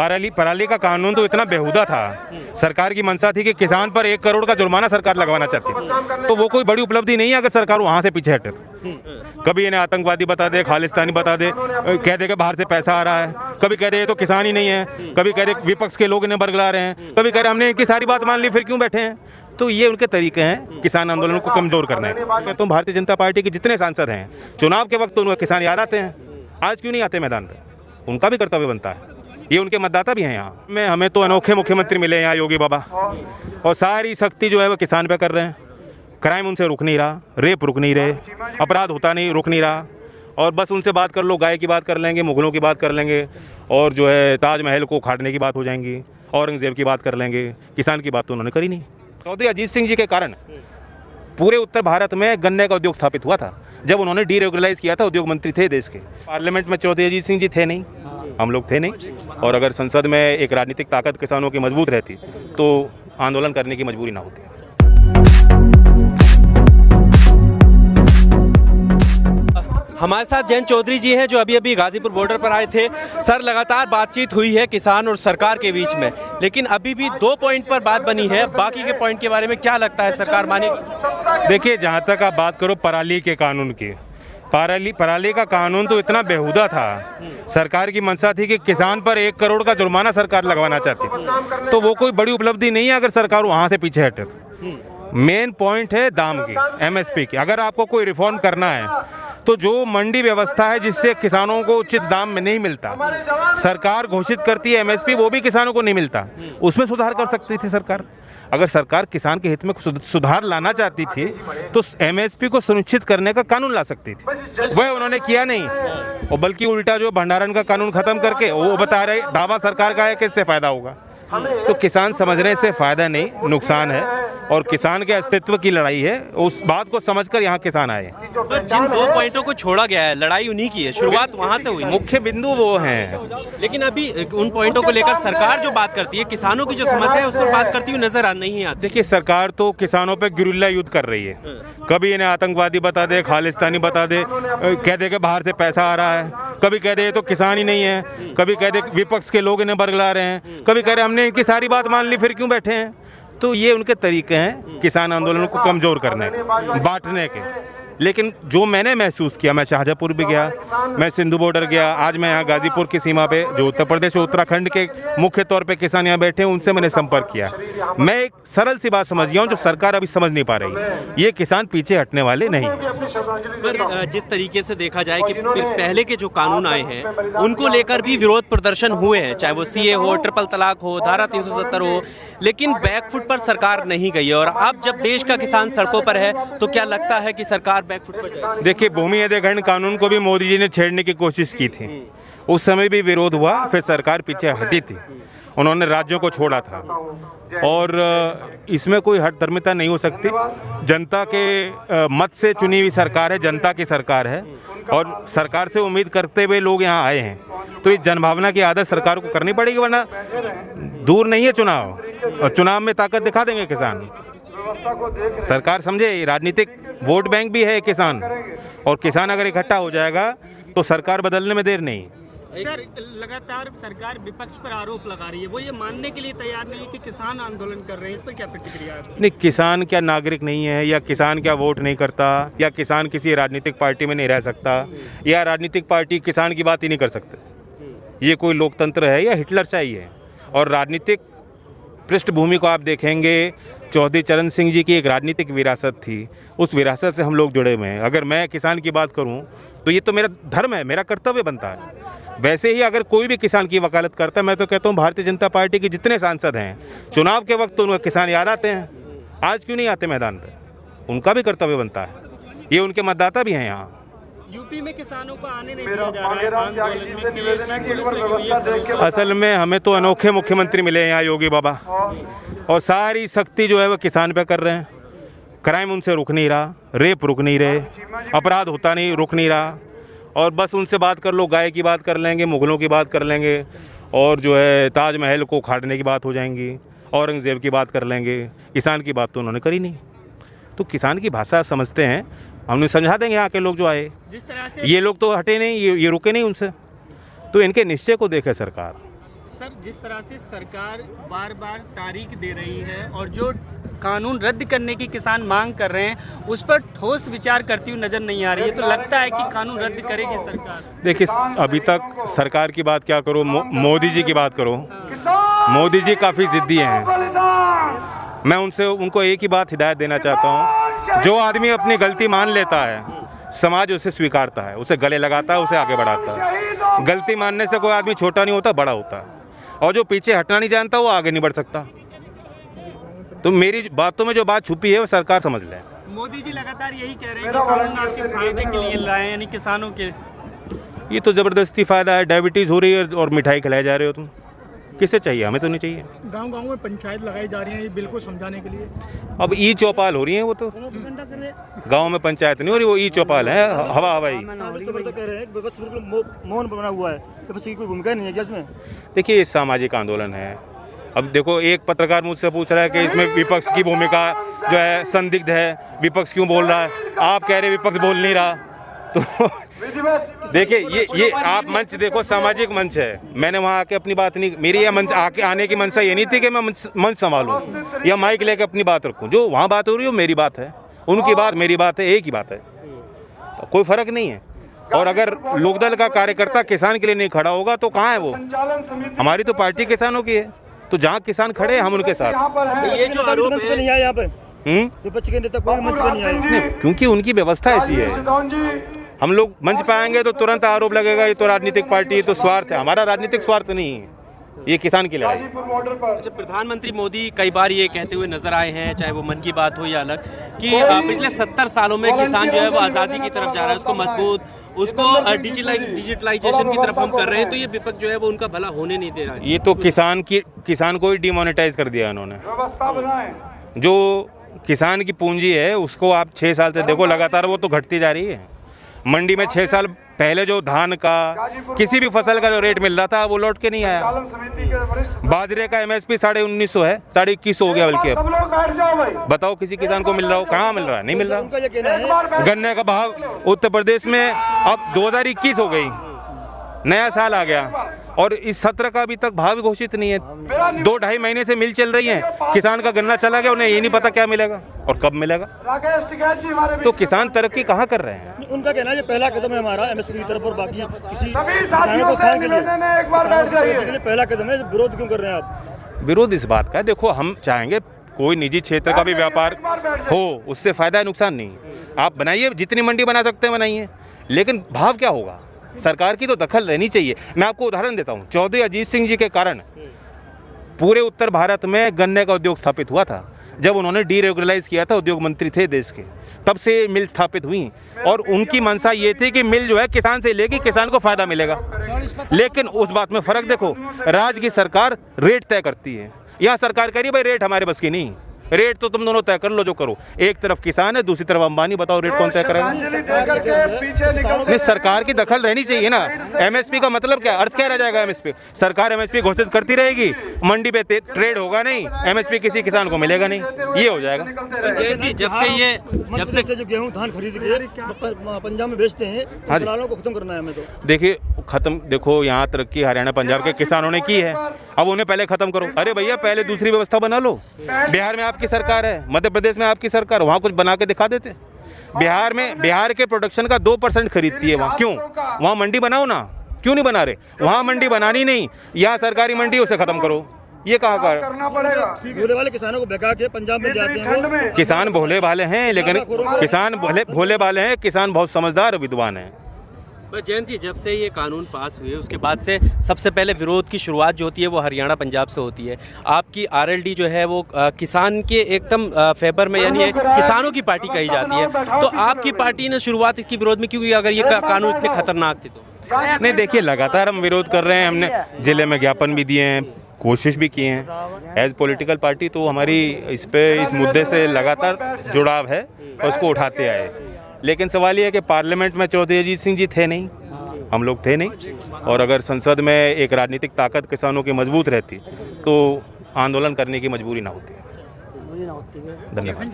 पराली का कानून तो इतना बेहुदा था। सरकार की मंशा थी कि किसान पर 1 करोड़ का जुर्माना सरकार लगवाना चाहती थी, तो वो कोई बड़ी उपलब्धि नहीं है अगर सरकार वहाँ से पीछे हटे। कभी इन्हें आतंकवादी बता दे, खालिस्तानी बता दे, कह दे कि बाहर से पैसा आ रहा है, कभी कह दे ये तो किसान ही नहीं है, कभी कह दे विपक्ष के लोग इन्हें बरगला रहे हैं, कभी कह रहे हमने इनकी सारी बात मान ली फिर क्यों बैठे हैं। तो ये उनके तरीके हैं किसान आंदोलन को कमज़ोर करने के। तो भारतीय जनता पार्टी के जितने सांसद हैं, चुनाव के वक्त तो उनको किसान याद आते हैं, आज क्यों नहीं आते मैदान पर? उनका भी कर्तव्य बनता है, ये उनके मतदाता भी हैं यहाँ में। हमें तो अनोखे मुख्यमंत्री मिले हैं यहाँ, योगी बाबा, और सारी सख्ती जो है वो किसान पे कर रहे हैं। क्राइम उनसे रुक नहीं रहा, रेप रुक नहीं रहे, अपराध होता नहीं, रुक नहीं रहा, और बस उनसे बात कर लो, गाय की बात कर लेंगे, मुगलों की बात कर लेंगे, और जो है ताजमहल को उखाड़ने की बात हो जाएंगी, औरंगजेब की बात कर लेंगे। किसान की बात तो उन्होंने करी नहीं। चौधरी अजीत सिंह जी के कारण पूरे उत्तर भारत में गन्ने का उद्योग स्थापित हुआ था। जब उन्होंने डीरेगुलराइज किया था, उद्योग मंत्री थे देश के। पार्लियामेंट में चौधरी अजीत सिंह जी थे नहीं, हम लोग थे नहीं, और अगर संसद में एक राजनीतिक ताकत किसानों की मजबूत रहती तो आंदोलन करने की मजबूरी ना होती। हमारे साथ जयंत चौधरी जी हैं जो अभी अभी गाजीपुर बॉर्डर पर आए थे। सर, लगातार बातचीत हुई है किसान और सरकार के बीच में, लेकिन अभी भी 2 पॉइंट पर बात बनी है। बाकी के पॉइंट के बारे में क्या लगता है, सरकार मानेगी? देखिए, जहाँ तक आप बात करो पराली के कानून की, पराली का कानून तो इतना बेहुदा था। सरकार की मंशा थी कि किसान पर 1 करोड़ का जुर्माना सरकार लगवाना चाहती थी, तो वो कोई बड़ी उपलब्धि नहीं है अगर सरकार वहाँ से पीछे हटे। मेन पॉइंट है दाम की, MSP की। अगर आपको कोई रिफॉर्म करना है तो जो मंडी व्यवस्था है जिससे किसानों को उचित दाम में नहीं मिलता, सरकार घोषित करती है MSP, वो भी किसानों को नहीं मिलता, उसमें सुधार कर सकती थी सरकार। अगर सरकार किसान के हित में सुधार लाना चाहती थी तो MSP को सुनिश्चित करने का कानून ला सकती थी। वह उन्होंने किया नहीं, और बल्कि उल्टा जो भंडारण का कानून खत्म करके वो बता रहे, दावा सरकार का है कि इससे फायदा होगा। तो किसान समझने से फायदा नहीं, नुकसान है, और किसान के अस्तित्व की लड़ाई है। उस बात को समझकर यहाँ किसान आए। पर जिन 2 पॉइंटों को छोड़ा गया है, लड़ाई उन्हीं की है, शुरुआत वहाँ से हुई। मुख्य बिंदु वो हैं, लेकिन अभी उन पॉइंटों को लेकर सरकार जो बात करती है, किसानों की जो समस्या है उस पर बात करती हुई नजर नहीं आती। देखिए, सरकार तो किसानों पे गुरिल्ला युद्ध कर रही है। कभी इन्हें आतंकवादी बता दे, खालिस्तानी बता दे, कह दे कि बाहर से पैसा आ रहा है, कभी कह दे ये तो किसान ही नहीं है, कभी कह दे विपक्ष के लोग इन्हें बरगला रहे हैं, कभी कह रहे हमने इनकी सारी बात मान ली फिर क्यों बैठे हैं। तो ये उनके तरीके हैं किसान आंदोलन को कमज़ोर करने के, बांटने के। लेकिन जो मैंने महसूस किया, मैं शाहजहाँपुर भी गया, मैं सिंधु बॉर्डर गया, आज मैं यहाँ गाजीपुर की सीमा पे, जो उत्तर प्रदेश और उत्तराखंड के मुख्य तौर पे किसान यहाँ बैठे हैं, उनसे मैंने संपर्क किया। मैं एक सरल सी बात समझ गया हूँ जो सरकार अभी समझ नहीं पा रही, ये किसान पीछे हटने वाले नहीं। पर जिस तरीके से देखा जाए कि पहले के जो कानून आए हैं उनको लेकर भी विरोध प्रदर्शन हुए हैं, चाहे वो CA हो, ट्रिपल तलाक हो, धारा 370 हो, लेकिन बैकफुट पर सरकार नहीं गई है। और अब जब देश का किसान सड़कों पर है तो क्या लगता है कि सरकार बैकफुट पर जाएगी? देखिए, भूमि अधिग्रहण कानून को भी मोदी जी ने छेड़ने की कोशिश की थी, उस समय भी विरोध हुआ, फिर सरकार पीछे हटी थी, उन्होंने राज्यों को छोड़ा था। और इसमें कोई हठधर्मिता नहीं हो सकती। जनता के मत से चुनी हुई सरकार है, जनता की सरकार है, और सरकार से उम्मीद करते हुए लोग यहाँ आए हैं, तो इस जनभावना की आदत सरकार को करनी पड़ेगी, वरना दूर नहीं है चुनाव, और चुनाव में ताकत दिखा देंगे किसान। सरकार समझे, राजनीतिक वोट बैंक भी है किसान, और किसान अगर इकट्ठा हो जाएगा तो सरकार बदलने में देर नहीं। सर, लगातार सरकार विपक्ष पर आरोप लगा रही है, वो ये मानने के लिए तैयार नहीं है कि किसान आंदोलन कर रहे हैं, इस पर क्या प्रतिक्रिया है आपकी? नहीं, किसान क्या नागरिक नहीं है, या किसान क्या वोट नहीं करता, या किसान किसी राजनीतिक पार्टी में नहीं रह सकता, या राजनीतिक पार्टी किसान की बात ही नहीं कर सकते। ये कोई लोकतंत्र है या हिटलर चाहिए? और राजनीतिक पृष्ठभूमि को आप देखेंगे, चौधरी चरण सिंह जी की एक राजनीतिक विरासत थी, उस विरासत से हम लोग जुड़े हुए हैं। अगर मैं किसान की बात करूं तो ये तो मेरा धर्म है, मेरा कर्तव्य बनता है। वैसे ही अगर कोई भी किसान की वकालत करता है, मैं तो कहता हूँ भारतीय जनता पार्टी के जितने सांसद हैं, चुनाव के वक्त तो उनको किसान याद आते हैं, आज क्यों नहीं आते मैदान पर? उनका भी कर्तव्य बनता है, ये उनके मतदाता भी हैं यहाँ। यूपी में किसानों को आने नहीं दिया जा रहा है आंदोलन में, पुलिस लगी हुई है। असल में हमें तो अनोखे मुख्यमंत्री मिले हैं यहाँ, योगी बाबा, और सारी सख्ती जो है वो किसान पे कर रहे हैं। क्राइम उनसे रुक नहीं रहा, रेप रुक नहीं रहे, अपराध होता नहीं, रुक नहीं रहा, और बस उनसे बात कर लो, गाय की बात कर लेंगे, मुगलों की बात कर लेंगे, और जो है ताजमहल को उखाड़ने की बात हो जाएंगी, औरंगजेब की बात कर लेंगे। किसान की बात तो उन्होंने करी नहीं। तो किसान की भाषा समझते हैं, हमने समझा देंगे यहाँ के लोग जो आए। जिस तरह से ये लोग तो हटे नहीं, ये रुके नहीं उनसे, तो इनके निश्चय को देखे सरकार। सर, जिस तरह से सरकार बार बार तारीख दे रही है और जो कानून रद्द करने की किसान मांग कर रहे हैं उस पर ठोस विचार करती हुई नजर नहीं आ रही है, तो लगता है कि कानून रद्द करेगी सरकार। देखिए, अभी तक सरकार की बात क्या करो, मोदी जी की बात करो। मोदी जी काफ़ी ज़िद्दी हैं। मैं उनको एक ही बात हिदायत देना चाहता हूँ, जो आदमी अपनी गलती मान लेता है समाज उसे स्वीकारता है, उसे गले लगाता है, उसे आगे बढ़ाता है। गलती मानने से कोई आदमी छोटा नहीं होता, बड़ा होता है। और जो पीछे हटना नहीं जानता वो आगे नहीं बढ़ सकता। तो मेरी बातों में जो बात छुपी है वो सरकार समझ ले। मोदी जी लगातार यही कह रहे हैं कि कानून आपके फायदे के लिए लाए, यानी किसानों के। ये तो ज़बरदस्ती फ़ायदा है। डायबिटीज़ हो रही है और मिठाई खिलाए जा रहे हो तुम। किसे चाहिए? हमें तो नहीं चाहिए। गांव-गांव में पंचायत लगाई जा रही है ये बिल को समझाने के लिए। अब ई चौपाल हो रही है, वो तो गांव में पंचायत नहीं हो रही, वो ई चौपाल है, हवा हवाई। मौन बना हुआ है, तो बस कोई भूमिका नहीं है क्या इसमें? देखिए, ये सामाजिक आंदोलन है। अब देखो, एक पत्रकार मुझसे पूछ रहा है कि इसमें विपक्ष की भूमिका जो है संदिग्ध है, विपक्ष क्यों बोल रहा है? आप कह रहे विपक्ष बोल नहीं रहा। तो देखिए, ये आप मंच देखो, सामाजिक मंच है। मैंने वहाँ आके अपनी बात नहीं, मेरी यह मंच आके आने की मंशा ये नहीं थी कि मैं मंच संभालूं या माइक लेके अपनी बात रखूं। जो वहाँ बात हो रही है वो मेरी बात है, उनकी बात मेरी बात है, एक ही बात है, तो कोई फर्क नहीं है। और अगर लोकदल का कार्यकर्ता किसान के लिए नहीं खड़ा होगा तो कहाँ है वो? हमारी तो पार्टी किसानों की है, तो जहाँ किसान खड़े हैं हम उनके साथ। ये जो आरोप है नहीं आया यहाँ पे, विपक्ष के नेता कोई मंच पे नहीं आए, क्योंकि उनकी व्यवस्था ऐसी है। हम लोग मंच पे आएंगे तो तुरंत आरोप लगेगा ये तो राजनीतिक पार्टी, ये तो स्वार्थ है। हमारा राजनीतिक स्वार्थ नहीं है, ये किसान की लड़ाई। अच्छा, प्रधानमंत्री मोदी कई बार ये कहते हुए नजर आए हैं, चाहे वो मन की बात हो या अलग, कि पिछले 70 सालों में किसान जो है वो आज़ादी की तरफ जा रहा है, उसको मजबूत, उसको डिजिटलाइजेशन की तरफ हम कर रहे हैं, तो ये विपक्ष जो है वो उनका भला होने नहीं दे रहा है। ये तो किसान को ही डिमोनेटाइज कर दिया इन्होंने। जो किसान की पूंजी है उसको आप 6 साल से देखो लगातार वो तो घटती जा रही है। मंडी में 6 साल पहले जो धान का किसी भी फसल का जो रेट मिल रहा था वो लौट के नहीं आया। बाजरे का MSP 1950 है, 2150 हो गया बल्कि अब। बताओ किसी किसान को मिल रहा हो? कहाँ मिल रहा है? नहीं मिल रहा। गन्ने का भाव उत्तर प्रदेश में अब 2021 हो गई, नया साल आ गया और इस सत्र का अभी तक भाव घोषित नहीं है। 2-2.5 महीने से मिल चल रही है, किसान का गन्ना चला गया, उन्हें ये नहीं पता क्या मिलेगा और कब मिलेगा। तो किसान तरक्की कहाँ कर रहे हैं? उनका कहना है ये पहला कदम है हमारा MSP की तरफ, और बाकी किसी किसानों को खाने के लिए पहला कदम है। विरोध क्यों कर रहे हैं आप? विरोध इस बात का है, देखो हम चाहेंगे कोई निजी क्षेत्र का भी व्यापार हो, उससे फायदा नुकसान नहीं। आप बनाइए, जितनी मंडी बना सकते हैं बनाइए, लेकिन भाव क्या होगा? सरकार की तो दखल रहनी चाहिए। मैं आपको उदाहरण देता हूँ, चौधरी अजीत सिंह जी के कारण पूरे उत्तर भारत में गन्ने का उद्योग स्थापित हुआ था। जब उन्होंने डीरेगुलराइज किया था, उद्योग मंत्री थे देश के, तब से मिल स्थापित हुई और उनकी मंशा ये थी कि मिल जो है किसान से लेगी, किसान को फायदा मिलेगा। लेकिन उस बात में फर्क देखो, राज्य की सरकार रेट तय करती है, यहाँ सरकार कह रही भाई रेट हमारे बस की नहीं, रेट तो तुम दोनों तय कर लो जो करो। एक तरफ किसान है, दूसरी तरफ अंबानी, बताओ रेट कौन तय करेगा? नहीं, सरकार की दखल रहनी चाहिए ना। MSP का मतलब क्या, अर्थ क्या रह जाएगा? MSP सरकार MSP घोषित करती रहेगी, मंडी पे ट्रेड होगा नहीं, MSP किसी किसान को मिलेगा नहीं, ये हो जाएगा। जब से जो गेहूं धान खरीद के पंजाब में बेचते हैं, दलालों को खत्म करना है हमें। तो देखिए खत्म, देखो यहाँ तरक्की हरियाणा पंजाब के किसानों ने की है, अब उन्हें पहले खत्म करो। अरे भैया पहले दूसरी व्यवस्था बना लो। बिहार में आपकी सरकार है, मध्य प्रदेश में आपकी सरकार, वहाँ कुछ बना के दिखा देते। बिहार के प्रोडक्शन का 2% खरीदती है वहाँ, क्यों? वहाँ मंडी बनाओ ना, क्यों नहीं बना रहे? वहाँ मंडी बनानी नहीं, यहाँ सरकारी मंडी, उसे खत्म करो। ये कहाँ करना पड़ेगा? भोले वाले किसानों को बेकार के पंजाब में जाते हैं। किसान भोले भाले हैं, लेकिन किसान भोले भाले हैं, किसान बहुत समझदार विद्वान है। जयंत जी, जब से ये कानून पास हुए उसके बाद से सबसे पहले विरोध की शुरुआत जो होती है वो हरियाणा पंजाब से होती है। आपकी RLD जो है वो किसान के एकदम फेवर में, यानी किसानों की पार्टी कही जाती है, तो आपकी पार्टी ने शुरुआत इसकी विरोध में क्यों की? अगर ये कानून इतने खतरनाक थे तो? नहीं, देखिए लगातार हम विरोध कर रहे हैं, हमने जिले में ज्ञापन भी दिए हैं, कोशिश भी किए हैं। एज पॉलिटिकल पार्टी तो हमारी इस मुद्दे से लगातार जुड़ाव है और उसको उठाते आए। लेकिन सवाल ये है कि पार्लियामेंट में चौधरी अजीत सिंह जी थे नहीं, हम लोग थे नहीं, और अगर संसद में एक राजनीतिक ताकत किसानों की मजबूत रहती तो आंदोलन करने की मजबूरी ना होती। धन्यवाद।